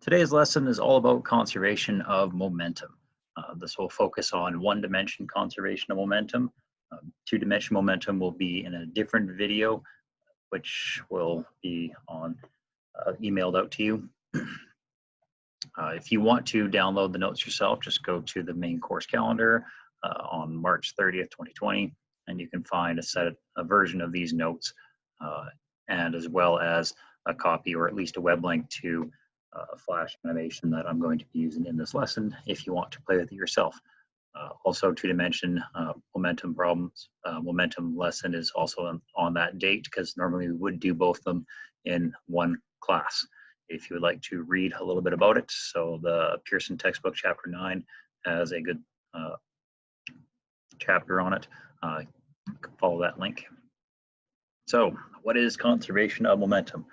Today's lesson is all about conservation of momentum. This will focus on one-dimension conservation of momentum. Two-dimension momentum will be in a different video, which will be emailed out to you. If you want to download the notes yourself, just go to the main course calendar on March 30th, 2020, and you can find a version of these notes, and as well as a copy or at least a web link to a Flash animation that I'm going to be using in this lesson if you want to play with it yourself. Also, two-dimension momentum problems. Momentum lesson is also on that date because normally we would do both of them in one class. If you would like to read a little bit about it, so the Pearson textbook chapter 9 has a good chapter on it. Follow that link. So what is conservation of momentum?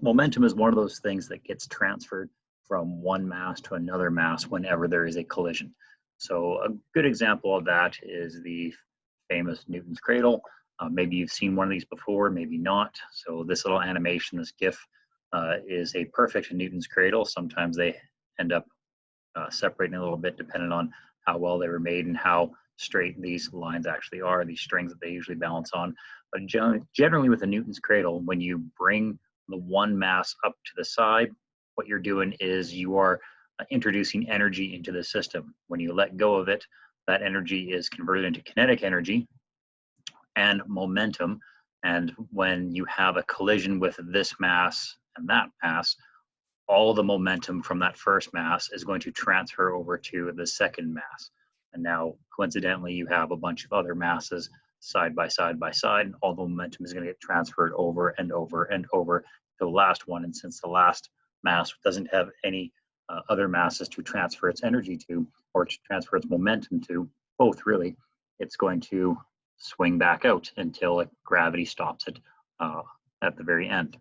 Momentum is one of those things that gets transferred from one mass to another mass whenever there is a collision. So a good example of that is the famous Newton's Cradle. Maybe you've seen one of these before, maybe not. So this little animation, this GIF, is a perfect Newton's Cradle. Sometimes they end up separating a little bit depending on how well they were made and how straight these lines actually are, these strings that they usually balance on. But generally with a Newton's Cradle, when you bring the one mass up to the side, what you're doing is you are introducing energy into the system. When you let go of it, that energy is converted into kinetic energy and momentum. And when you have a collision with this mass and that mass, all the momentum from that first mass is going to transfer over to the second mass. And now, coincidentally, you have a bunch of other masses side by side by side, and all the momentum is going to get transferred over and over and over to the last one. And since the last mass doesn't have any other masses to transfer its energy to, or to transfer its momentum to, both really, it's going to swing back out until gravity stops it at the very end.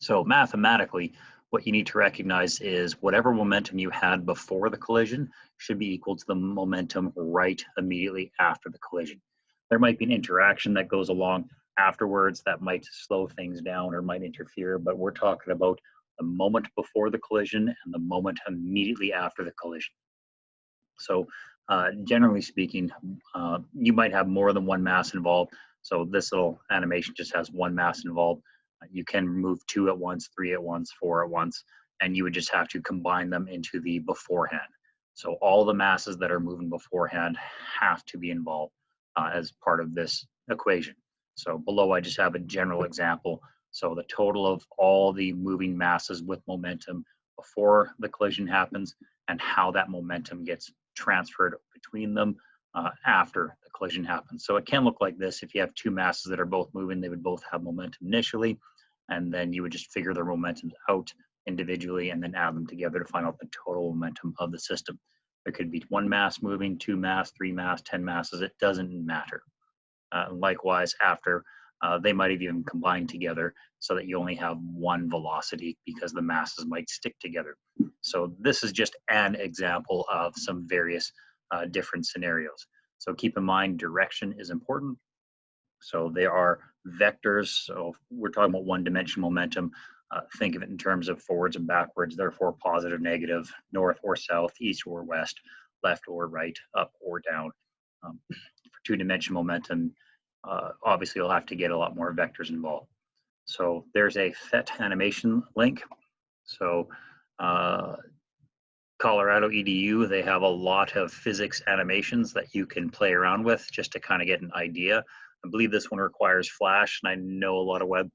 So mathematically, what you need to recognize is whatever momentum you had before the collision should be equal to the momentum right immediately after the collision. There might be an interaction that goes along afterwards that might slow things down or might interfere, but we're talking about the moment before the collision and the moment immediately after the collision. So generally speaking, you might have more than one mass involved. So this little animation just has one mass involved. You can move 2 at once, 3 at once, 4 at once, and you would just have to combine them into the beforehand. So all the masses that are moving beforehand have to be involved as part of this equation. So below I just have a general example. So the total of all the moving masses with momentum before the collision happens and how that momentum gets transferred between them after the collision happens. So it can look like this. If you have two masses that are both moving, they would both have momentum initially, and then you would just figure their momentums out individually and then add them together to find out the total momentum of the system. There could be one mass moving, 2 mass, 3 mass, 10 masses, it doesn't matter. Likewise, after they might have even combined together so that you only have one velocity because the masses might stick together. So this is just an example of some various different scenarios. So keep in mind direction is important. So they are vectors. So if we're talking about one-dimensional momentum. Think of it in terms of forwards and backwards, therefore positive, negative, north or south, east or west, left or right, up or down. For two-dimensional momentum, obviously you'll have to get a lot more vectors involved. So there's a PhET animation link. So Colorado EDU, they have a lot of physics animations that you can play around with just to kind of get an idea. I believe this one requires Flash, and I know a lot of web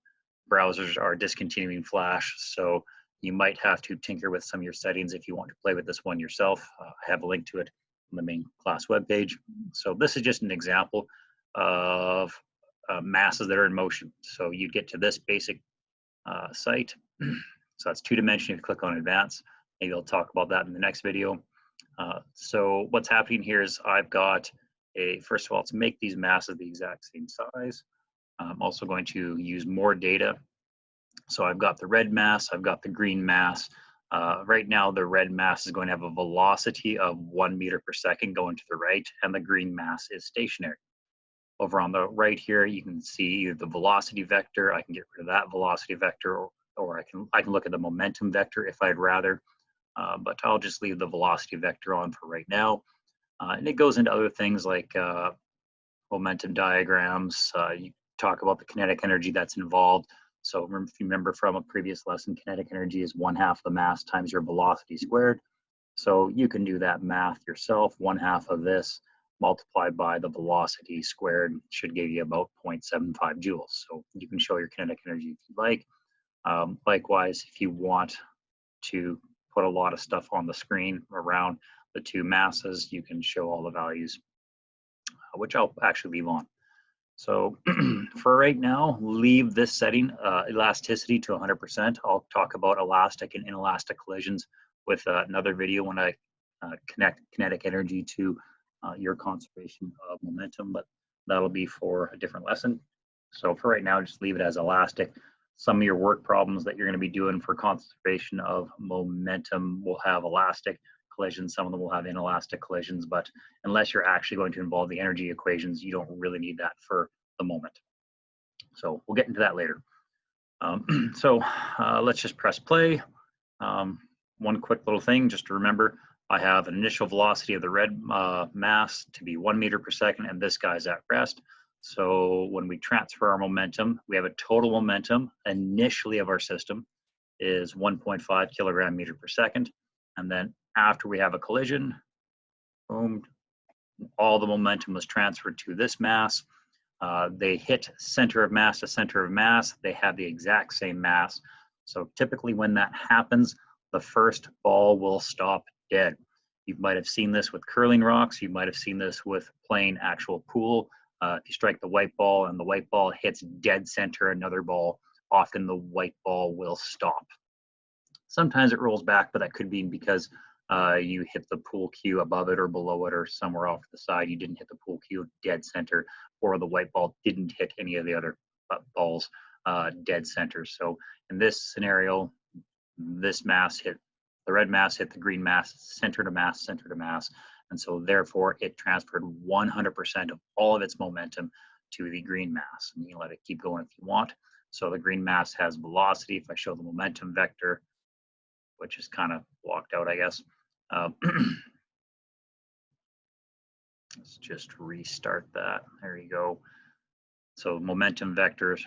browsers are discontinuing Flash, so you might have to tinker with some of your settings if you want to play with this one yourself. I have a link to it on the main class webpage. So this is just an example of masses that are in motion. So you get to this basic site. So that's two-dimensional. You click on Advanced. Maybe I'll talk about that in the next video. So what's happening here is I've got first of all, to make these masses the exact same size, I'm also going to use more data. So I've got the red mass, I've got the green mass. Right now, the red mass is going to have a velocity of 1 meter per second going to the right, and the green mass is stationary. Over on the right here, you can see the velocity vector. I can get rid of that velocity vector or I can look at the momentum vector if I'd rather, but I'll just leave the velocity vector on for right now. And it goes into other things like momentum diagrams. You talk about the kinetic energy that's involved. So if you remember from a previous lesson, kinetic energy is 1/2 the mass times your velocity squared. So you can do that math yourself. 1/2 of this multiplied by the velocity squared should give you about 0.75 joules. So you can show your kinetic energy if you like. Likewise, if you want to put a lot of stuff on the screen around the two masses, you can show all the values, which I'll actually leave on. So for right now, leave this setting, elasticity, to 100%. I'll talk about elastic and inelastic collisions with another video when I connect kinetic energy to your conservation of momentum, but that'll be for a different lesson. So for right now, just leave it as elastic. Some of your work problems that you're going to be doing for conservation of momentum will have elastic collisions. Some of them will have inelastic collisions, but unless you're actually going to involve the energy equations, you don't really need that for the moment. So we'll get into that later. Let's just press play. One quick little thing, just to remember, I have an initial velocity of the red mass to be 1 meter per second, and this guy's at rest. So when we transfer our momentum, we have a total momentum initially of our system is 1.5 kilogram meter per second. And then after we have a collision, boom, all the momentum was transferred to this mass. They hit center of mass to center of mass. They have the exact same mass. So typically when that happens, the first ball will stop dead. You might have seen this with curling rocks. You might have seen this with playing actual pool. If you strike the white ball and the white ball hits dead center another ball, often the white ball will stop. Sometimes it rolls back, but that could be because you hit the pool cue above it or below it or somewhere off to the side. You didn't hit the pool cue dead center, or the white ball didn't hit any of the other balls dead center. So in this scenario, this mass hit, the red mass hit the green mass, center to mass, center to mass. And so therefore it transferred 100% of all of its momentum to the green mass. And you can let it keep going if you want. So the green mass has velocity. If I show the momentum vector, which is kind of blocked out, I guess. Let's just restart that. There you go. So momentum vectors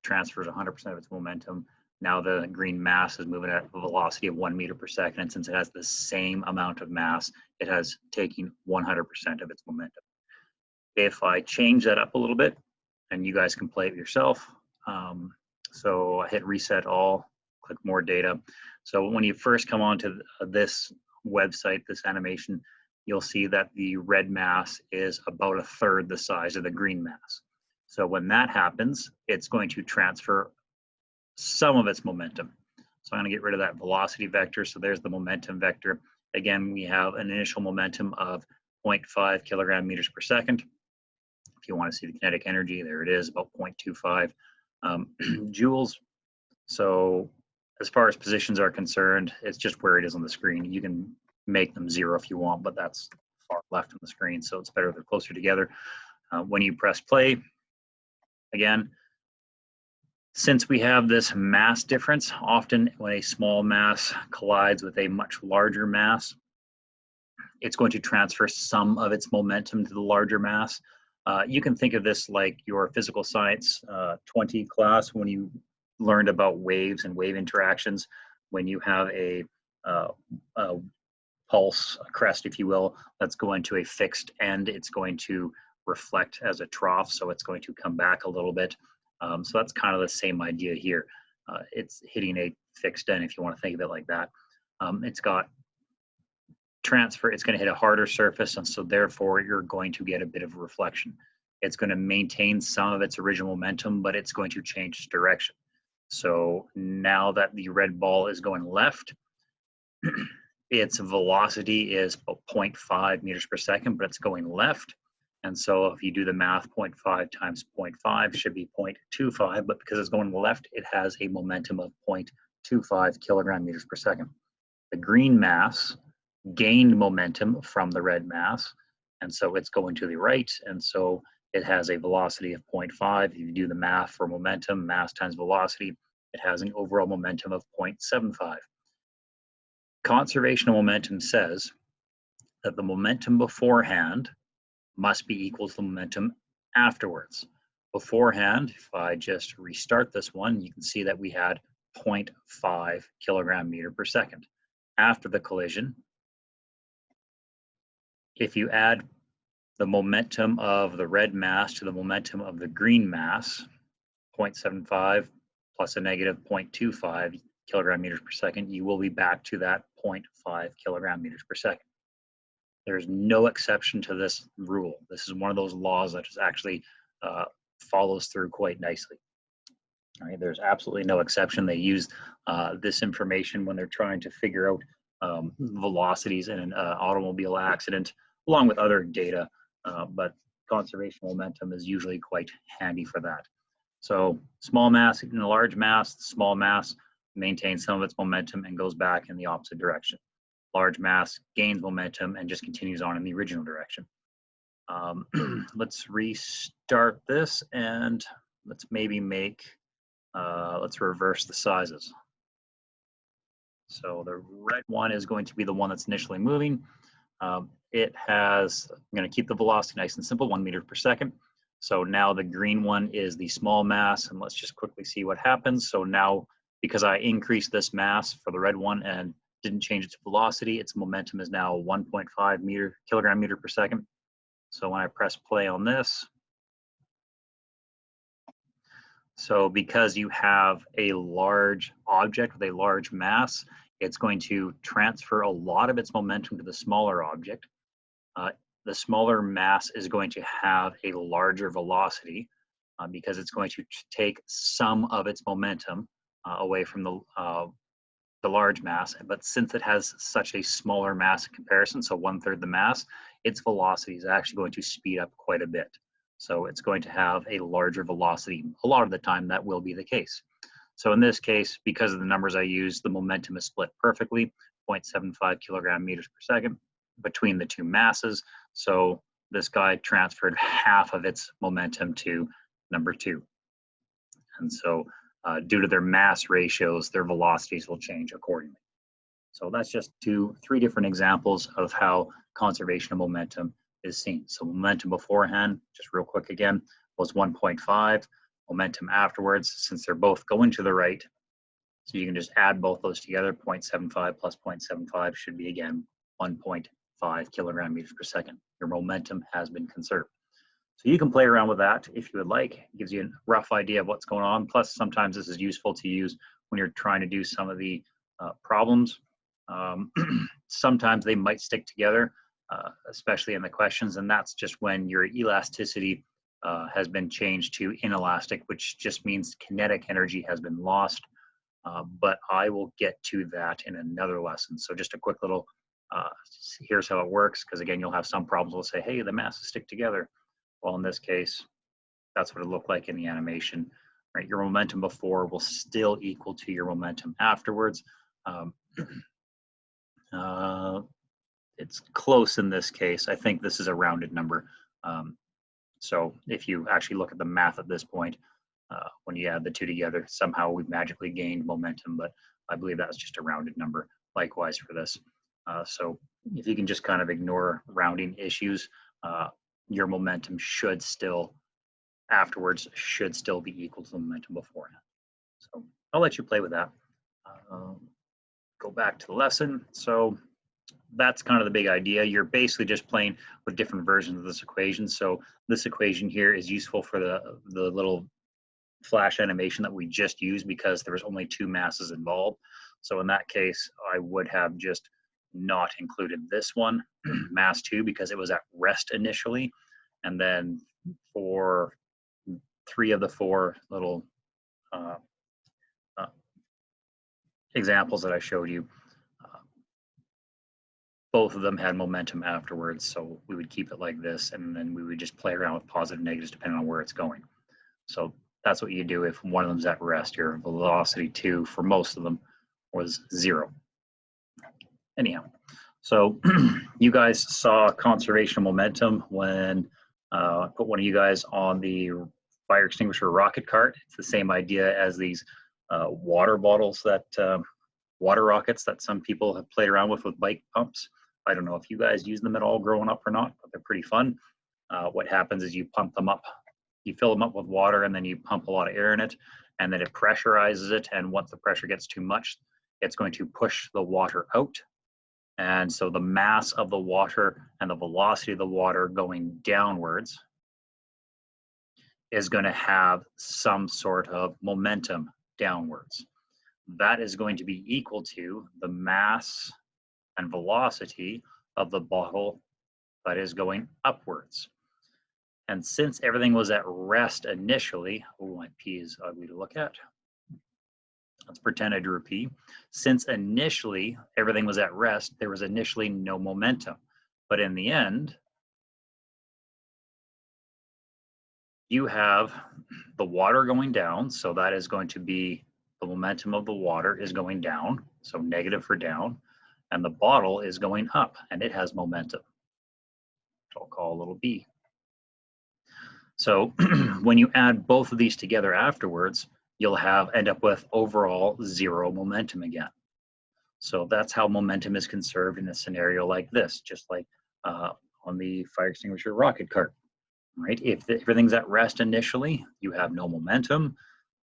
transfers 100% of its momentum. Now the green mass is moving at a velocity of 1 meter per second. And since it has the same amount of mass, it has taken 100% of its momentum. If I change that up a little bit, and you guys can play it yourself. So I hit reset all, click more data. So when you first come onto this website, this animation, you'll see that the red mass is about 1/3 the size of the green mass. So when that happens, it's going to transfer some of its momentum. So I'm going to get rid of that velocity vector. So there's the momentum vector. Again, we have an initial momentum of 0.5 kilogram meters per second. If you want to see the kinetic energy, there it is, about 0.25 joules. So as far as positions are concerned, it's just where it is on the screen. You can make them 0 if you want, but that's far left on the screen, so it's better if they're closer together. When you press play, again, since we have this mass difference, often when a small mass collides with a much larger mass, it's going to transfer some of its momentum to the larger mass. You can think of this like your physical science 20 class when you learned about waves and wave interactions. When you have a pulse, a crest, if you will, that's going to a fixed end, it's going to reflect as a trough, so it's going to come back a little bit. So that's kind of the same idea here. It's hitting a fixed end, if you want to think of it like that. It's got transfer, it's going to hit a harder surface, and so therefore you're going to get a bit of reflection. It's going to maintain some of its original momentum, but it's going to change its direction. So now that the red ball is going left, its velocity is 0.5 meters per second, but it's going left. And so if you do the math, 0.5 times 0.5 should be 0.25, but because it's going left, it has a momentum of 0.25 kilogram meters per second. The green mass gained momentum from the red mass, and so it's going to the right, and so it has a velocity of 0.5. If you do the math for momentum, mass times velocity, it has an overall momentum of 0.75. Conservation of momentum says that the momentum beforehand must be equal to the momentum afterwards. Beforehand, if I just restart this one, you can see that we had 0.5 kilogram meter per second. After the collision, if you add the momentum of the red mass to the momentum of the green mass, 0.75 plus a negative 0.25 kilogram meters per second, you will be back to that 0.5 kilogram meters per second. There's no exception to this rule. This is one of those laws that just actually follows through quite nicely. All right, there's absolutely no exception. They use this information when they're trying to figure out velocities in an automobile accident, along with other data, but conservation momentum is usually quite handy for that. So small mass in a large mass, small mass maintains some of its momentum and goes back in the opposite direction. Large mass gains momentum and just continues on in the original direction. Let's restart this and let's maybe make, let's reverse the sizes. So the red one is going to be the one that's initially moving. It has, I'm going to keep the velocity nice and simple, 1 meter per second. So now the green one is the small mass, and let's just quickly see what happens. So now, because I increased this mass for the red one and didn't change its velocity, its momentum is now 1.5 kilogram meter per second. So when I press play on this, so because you have a large object with a large mass, it's going to transfer a lot of its momentum to the smaller object. The smaller mass is going to have a larger velocity because it's going to take some of its momentum away from the large mass. But since it has such a smaller mass in comparison, so 1/3 the mass, its velocity is actually going to speed up quite a bit. So it's going to have a larger velocity. A lot of the time that will be the case. So in this case, because of the numbers I used, the momentum is split perfectly, 0.75 kilogram meters per second between the two masses. So this guy transferred half of its momentum to number 2. And so due to their mass ratios, their velocities will change accordingly. So that's just 3 different examples of how conservation of momentum is seen. So momentum beforehand, just real quick again, was 1.5. Momentum afterwards, since they're both going to the right, so you can just add both those together, 0.75 plus 0.75 should be again 1.5 kilogram meters per second. Your momentum has been conserved. So you can play around with that if you would like. It gives you a rough idea of what's going on. Plus, sometimes this is useful to use when you're trying to do some of the problems. Sometimes they might stick together, especially in the questions, and that's just when your elasticity has been changed to inelastic, which just means kinetic energy has been lost. But I will get to that in another lesson. So just a quick little, here's how it works, because again, you'll have some problems will say, hey, the masses stick together. Well, in this case, that's what it looked like in the animation, right? Your momentum before will still equal to your momentum afterwards. It's close in this case. I think this is a rounded number. So if you actually look at the math at this point, when you add the 2 together, somehow we've magically gained momentum, but I believe that's just a rounded number. Likewise for this. So if you can just kind of ignore rounding issues, your momentum should still, afterwards, should still be equal to the momentum beforehand. So I'll let you play with that. Go back to the lesson. So that's kind of the big idea. You're basically just playing with different versions of this equation. So this equation here is useful for the little flash animation that we just used because there was only 2 masses involved. So in that case, I would have just not included this one, mass 2, because it was at rest initially. And then for 3 of the 4 little examples that I showed you, both of them had momentum afterwards. So we would keep it like this, and then we would just play around with positive negatives depending on where it's going. So that's what you do if one of them's at rest. Your velocity 2 for most of them was 0. Anyhow, so you guys saw conservation of momentum when I put one of you guys on the fire extinguisher rocket cart. It's the same idea as these water bottles that, water rockets that some people have played around with bike pumps. I don't know if you guys use them at all growing up or not, but they're pretty fun. What happens is you pump them up, you fill them up with water, and then you pump a lot of air in it, and then it pressurizes it, and once the pressure gets too much, it's going to push the water out. And so the mass of the water and the velocity of the water going downwards is going to have some sort of momentum downwards. That is going to be equal to the mass and velocity of the bottle that is going upwards. And since everything was at rest initially, oh, my P is ugly to look at. Let's pretend I drew a P. Since initially everything was at rest, there was initially no momentum. But in the end, you have the water going down. So that is going to be the momentum of the water is going down. So negative for down. And the bottle is going up, and it has momentum, which I'll call a little B. So when you add both of these together afterwards, you'll end up with overall zero momentum again. So that's how momentum is conserved in a scenario like this, just like on the fire extinguisher rocket cart, right? If everything's at rest initially, you have no momentum.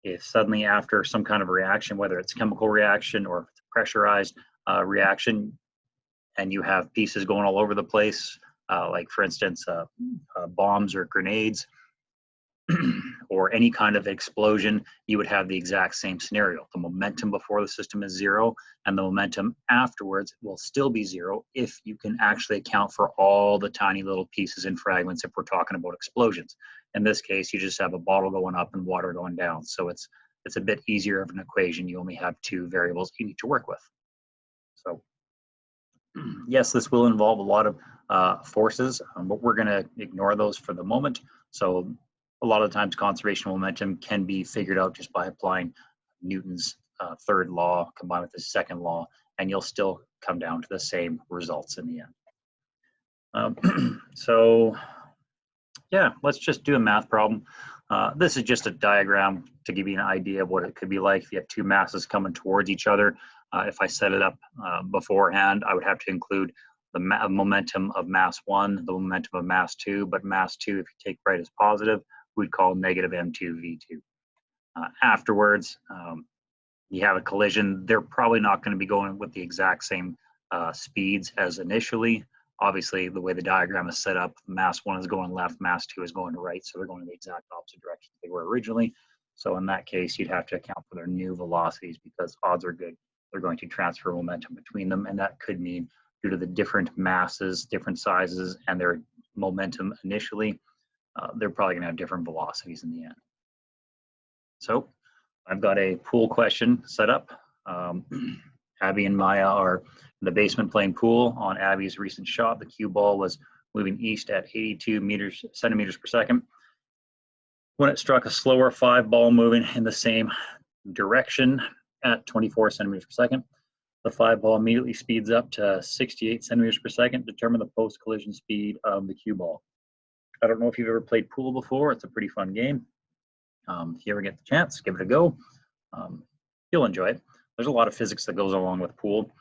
If suddenly after some kind of reaction, whether it's chemical reaction or if it's a pressurized reaction, and you have pieces going all over the place, like for instance, bombs or grenades, or any kind of explosion, you would have the exact same scenario. The momentum before the system is zero, and the momentum afterwards will still be zero if you can actually account for all the tiny little pieces and fragments if we're talking about explosions. In this case, you just have a bottle going up and water going down. So it's a bit easier of an equation. You only have two variables you need to work with. So yes, this will involve a lot of forces, but we're going to ignore those for the moment. So a lot of times conservation of momentum can be figured out just by applying Newton's third law combined with his second law, and you'll still come down to the same results in the end. So yeah, let's just do a math problem. This is just a diagram to give you an idea of what it could be like if you have two masses coming towards each other. If I set it up beforehand, I would have to include the momentum of mass 1, the momentum of mass 2, but mass 2, if you take right as positive, we'd call negative M2 V2. Afterwards, you have a collision. They're probably not going to be going with the exact same speeds as initially. Obviously, the way the diagram is set up, mass 1 is going left, mass 2 is going right, so they're going in the exact opposite direction they were originally. So in that case, you'd have to account for their new velocities because odds are good they're going to transfer momentum between them, and that could mean due to the different masses, different sizes, and their momentum initially, they're probably going to have different velocities in the end. So I've got a pool question set up. Abby and Maya are in the basement playing pool. On Abby's recent shot, the cue ball was moving east at 82 centimeters per second. When it struck a slower 5 ball moving in the same direction at 24 centimeters per second, the 5 ball immediately speeds up to 68 centimeters per second. Determine the post-collision speed of the cue ball. I don't know if you've ever played pool before. It's a pretty fun game. If you ever get the chance, give it a go. You'll enjoy it. There's a lot of physics that goes along with pool.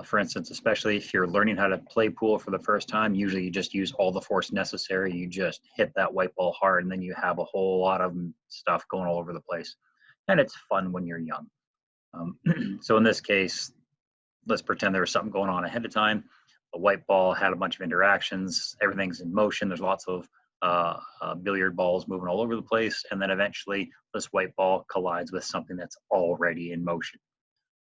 For instance, especially if you're learning how to play pool for the first time, usually you just use all the force necessary. You just hit that white ball hard, and then you have a whole lot of stuff going all over the place. And it's fun when you're young. So in this case, let's pretend there was something going on ahead of time. The white ball had a bunch of interactions. Everything's in motion. There's lots of billiard balls moving all over the place. And then eventually this white ball collides with something that's already in motion.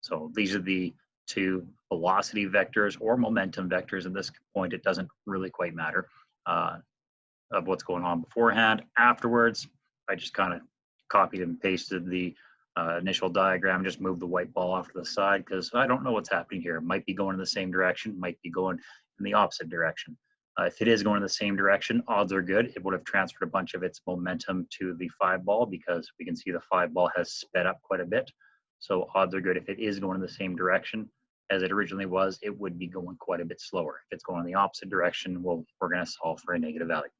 So these are the two velocity vectors or momentum vectors. At this point, it doesn't really quite matter of what's going on beforehand. Afterwards, I just kind of copied and pasted the initial diagram, just move the white ball off to the side because I don't know what's happening here. It might be going in the same direction, might be going in the opposite direction. If it is going in the same direction, odds are good. It would have transferred a bunch of its momentum to the 5 ball because we can see the 5 ball has sped up quite a bit. So odds are good. If it is going in the same direction as it originally was, it would be going quite a bit slower. If it's going in the opposite direction, well, we're going to solve for a negative value.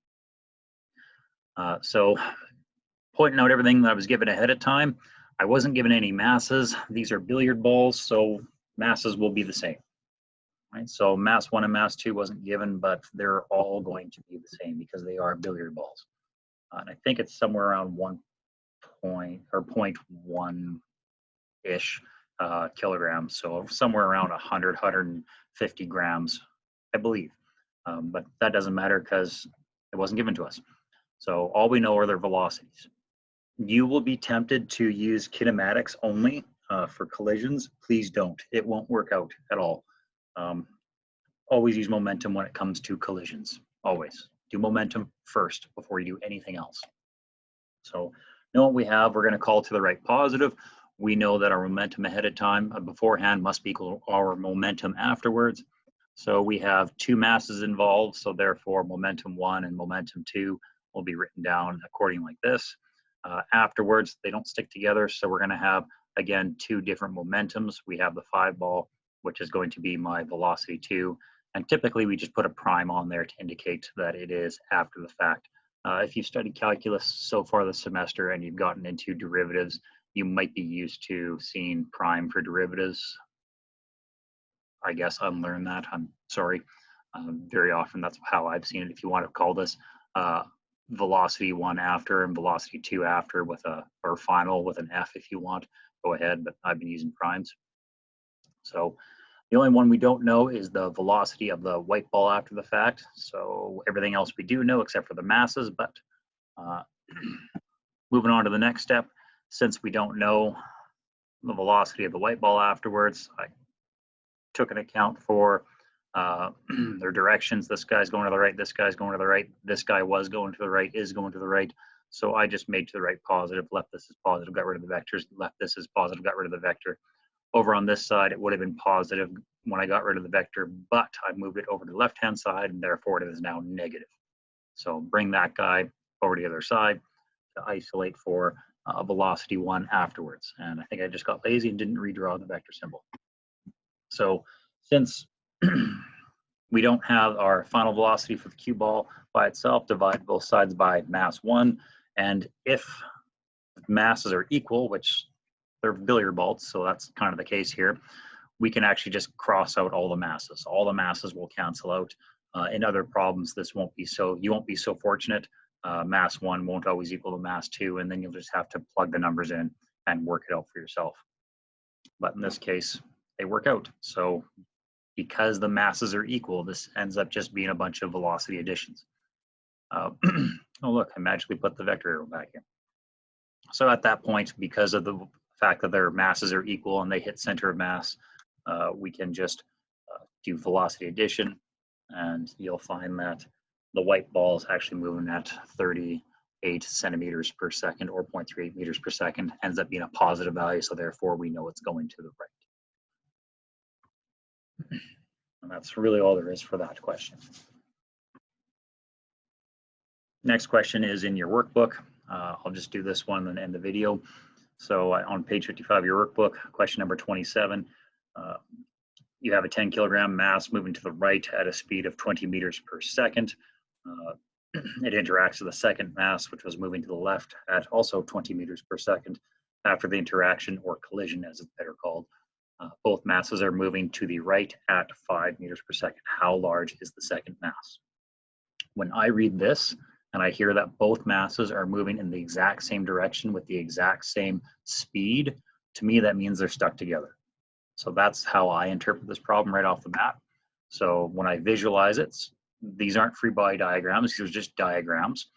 So pointing out everything that I was given ahead of time, I wasn't given any masses. These are billiard balls, so masses will be the same. Right? So mass 1 and mass 2 wasn't given, but they're all going to be the same because they are billiard balls. And I think it's somewhere around 0.1-ish kilograms, so somewhere around 100, 150 grams, I believe. But that doesn't matter because it wasn't given to us. So all we know are their velocities. You will be tempted to use kinematics only for collisions. Please don't. It won't work out at all. Always use momentum when it comes to collisions. Always. Do momentum first before you do anything else. So know what we have. We're going to call to the right positive. We know that our momentum ahead of time, beforehand, must equal our momentum afterwards. So we have two masses involved. So therefore, momentum 1 and momentum 2 will be written down according like this. Afterwards, they don't stick together. So we're going to have, again, two different momentums. We have the 5 ball, which is going to be my velocity 2. And typically, we just put a prime on there to indicate that it is after the fact. If you've studied calculus so far this semester and you've gotten into derivatives, you might be used to seeing prime for derivatives. I guess unlearn that. I'm sorry. Very often that's how I've seen it. If you want to call this velocity 1 after and velocity 2 after with a, or final with an F if you want, go ahead, but I've been using primes. So the only one we don't know is the velocity of the white ball after the fact. So everything else we do know except for the masses, but moving on to the next step, since we don't know the velocity of the white ball afterwards, I took an account for their directions. This guy's going to the right, this guy's going to the right, this guy was going to the right, is going to the right. So I just made to the right positive, left this as positive, got rid of the vectors, left this as positive, got rid of the vector. Over on this side, it would have been positive when I got rid of the vector, but I moved it over to the left-hand side, and therefore it is now negative. So bring that guy over to the other side to isolate for velocity 1 afterwards. And I think I just got lazy and didn't redraw the vector symbol. So since we don't have our final velocity for the cue ball by itself, divide both sides by mass 1. And if masses are equal, which they're billiard balls, so that's kind of the case here, we can actually just cross out all the masses. All the masses will cancel out. In other problems, this won't be so, you won't be so fortunate. Mass 1 won't always equal to mass 2, and then you'll just have to plug the numbers in and work it out for yourself. But in this case, they work out. So because the masses are equal, this ends up just being a bunch of velocity additions. Oh, look, I magically put the vector arrow back in. So at that point, because of the fact that their masses are equal and they hit center of mass, we can just do velocity addition, and you'll find that the white ball is actually moving at 38 centimeters per second or 0.38 meters per second, ends up being a positive value, so therefore we know it's going to the right. And that's really all there is for that question. Next question is in your workbook. I'll just do this one and end the video. So on page 55 of your workbook, question number 27, you have a 10 kilogram mass moving to the right at a speed of 20 meters per second. It interacts with the second mass, which was moving to the left at also 20 meters per second. After the interaction, or collision as it's better called, both masses are moving to the right at 5 meters per second. How large is the second mass? When I read this and I hear that both masses are moving in the exact same direction with the exact same speed, to me that means they're stuck together. So that's how I interpret this problem right off the bat. So when I visualize it, these aren't free body diagrams, these are just diagrams.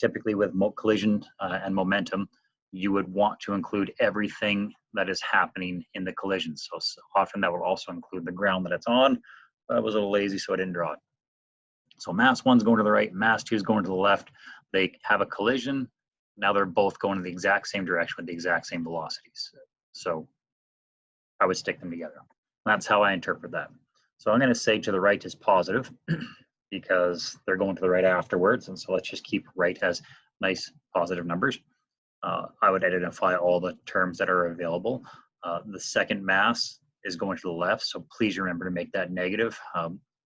Typically with collision and momentum, you would want to include everything that is happening in the collision. So often that will also include the ground that it's on. I was a little lazy, so I didn't draw it. So mass 1's going to the right, mass 2 is going to the left. They have a collision. Now they're both going in the exact same direction with the exact same velocities. So I would stick them together. That's how I interpret that. So I'm going to say to the right is positive because they're going to the right afterwards. And so let's just keep right as nice positive numbers. I would identify all the terms that are available. The second mass is going to the left, so please remember to make that negative.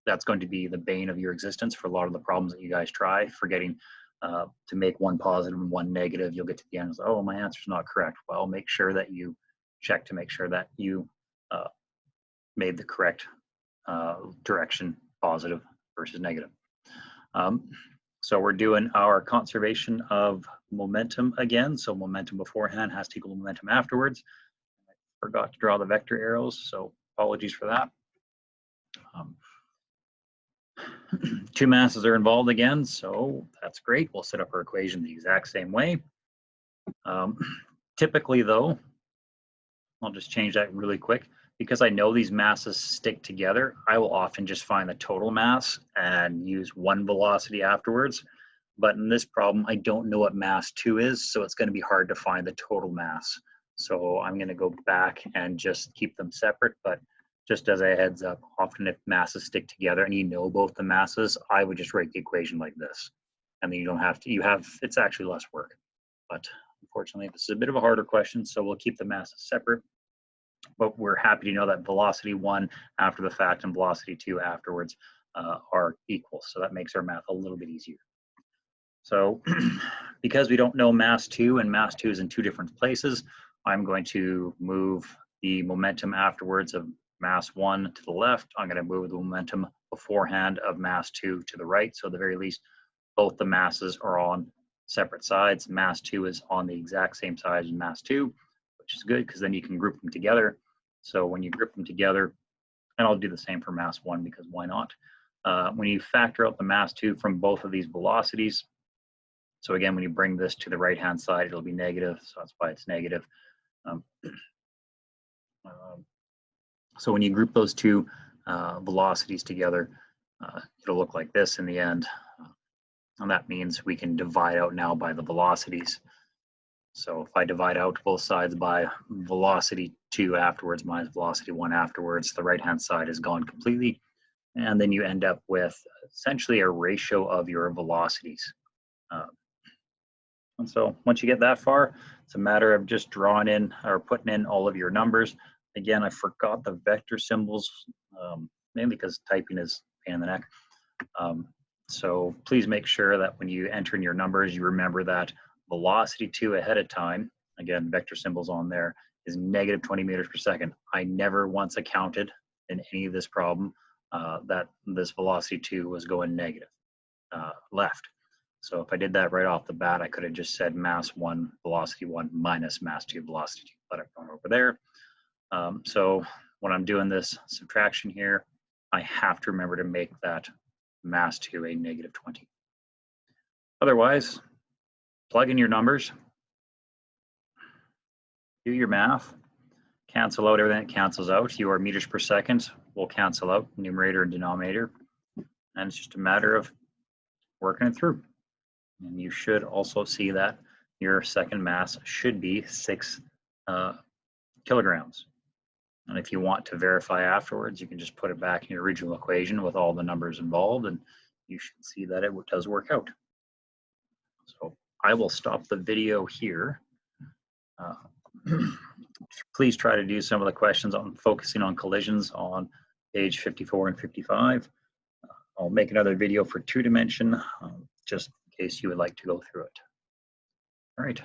That's going to be the bane of your existence for a lot of the problems that you guys try, forgetting to make one positive and one negative. You'll get to the end and say, oh, my answer's not correct. Well, make sure that you check to make sure that you made the correct direction, positive versus negative. So we're doing our conservation of momentum again. So momentum beforehand has to equal momentum afterwards. I forgot to draw the vector arrows, so apologies for that. Two masses are involved again, so that's great. We'll set up our equation the exact same way. Typically though, I'll just change that really quick. Because I know these masses stick together, I will often just find the total mass and use one velocity afterwards. But in this problem, I don't know what mass 2 is, so it's going to be hard to find the total mass. So I'm going to go back and just keep them separate. But just as a heads up, often if masses stick together and you know both the masses, I would just write the equation like this. And then you don't have to, it's actually less work. But unfortunately, this is a bit of a harder question, so we'll keep the masses separate. But we're happy to know that velocity 1 after the fact and velocity 2 afterwards are equal. So that makes our math a little bit easier. So because we don't know mass 2 and mass 2 is in two different places, I'm going to move the momentum afterwards of mass 1 to the left. I'm going to move the momentum beforehand of mass 2 to the right. So at the very least, both the masses are on separate sides. Mass 2 is on the exact same side as mass 2. Which is good because then you can group them together. So when you group them together, and I'll do the same for mass 1 because why not? When you factor out the mass 2 from both of these velocities, so again, when you bring this to the right-hand side, it'll be negative, so that's why it's negative. So when you group those two velocities together, it'll look like this in the end. And that means we can divide out now by the velocities. So if I divide out both sides by velocity 2 afterwards minus velocity 1 afterwards, the right-hand side is gone completely. And then you end up with essentially a ratio of your velocities. And so once you get that far, it's a matter of just drawing in or putting in all of your numbers. Again, I forgot the vector symbols, mainly because typing is a pain in the neck. So please make sure that when you enter in your numbers, you remember that velocity 2 ahead of time, again, vector symbols on there, is negative 20 meters per second. I never once accounted in any of this problem that this velocity 2 was going negative, left. So if I did that right off the bat, I could have just said mass 1, velocity 1 minus mass 2, velocity 2, let it go over there. So when I'm doing this subtraction here, I have to remember to make that mass 2 a negative 20. Otherwise, plug in your numbers, do your math, cancel out everything that cancels out. Your meters per second will cancel out, numerator and denominator. And it's just a matter of working it through. And you should also see that your second mass should be 6 kilograms. And if you want to verify afterwards, you can just put it back in your original equation with all the numbers involved, and you should see that it does work out. So I will stop the video here. Please try to do some of the questions on focusing on collisions on page 54 and 55. I'll make another video for 2-dimension, just in case you would like to go through it. All right.